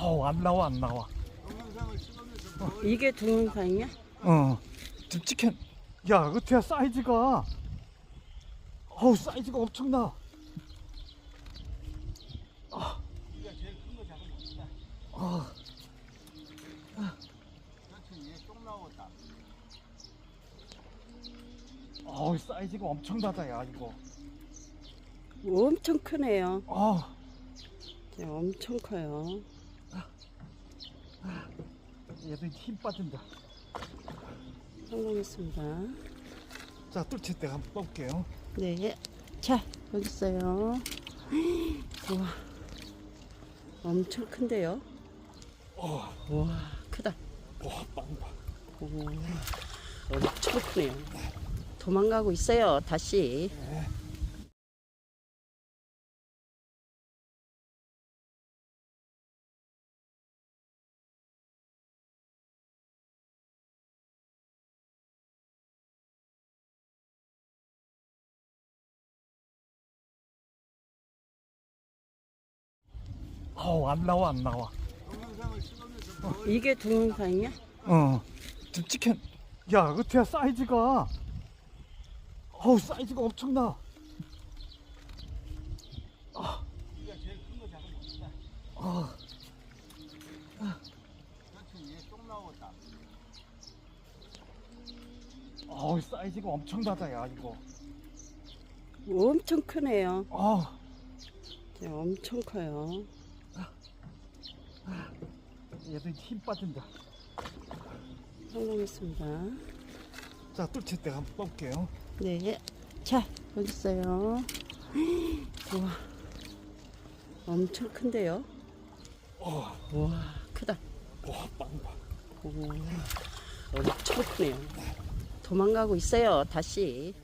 아우, 안 나와, 안 나와. 이게 동영상이야? 지금 치킨. 야, 어때야, 사이즈가. 어우, 사이즈가 엄청나. 아, 네가 제일 큰 거 잡으면 없다. 아, 그렇지, 얘쪽 나오겠다. 어우, 사이즈가 엄청나다, 야, 이거. 엄청 크네요. 아, 네, 엄청 커요. 얘도 힘 빠진다. 성공했습니다. 자, 뚫칠 때 한번 떠볼게요. 네. 자, 여기 있어요. 우와. 엄청 큰데요? 어, 우와, 크다. 와, 빵 봐. 오, 엄청 크네요. 도망가고 있어요, 다시. 아우, 안 나와, 안 나와. 동영상을 찍으면서 이게 동영상이야? 지금 치킨. 야, 어때야, 사이즈가. 어우, 사이즈가 엄청나. 네가 제일 큰 거 잡으면 없다. 아, 그렇지, 얘쪽 나오겠다. 어우, 사이즈가 엄청나다, 야, 이거. 엄청 크네요. 아, 네, 엄청 커요. 얘도 힘 빠진다. 성공했습니다. 자, 뚫칠 때 한번 떠볼게요. 네. 자, 여기 있어요. 우와. 엄청 큰데요? 우와, 크다. 와, 빵 봐. 오, 엄청 크네요. 도망가고 있어요, 다시.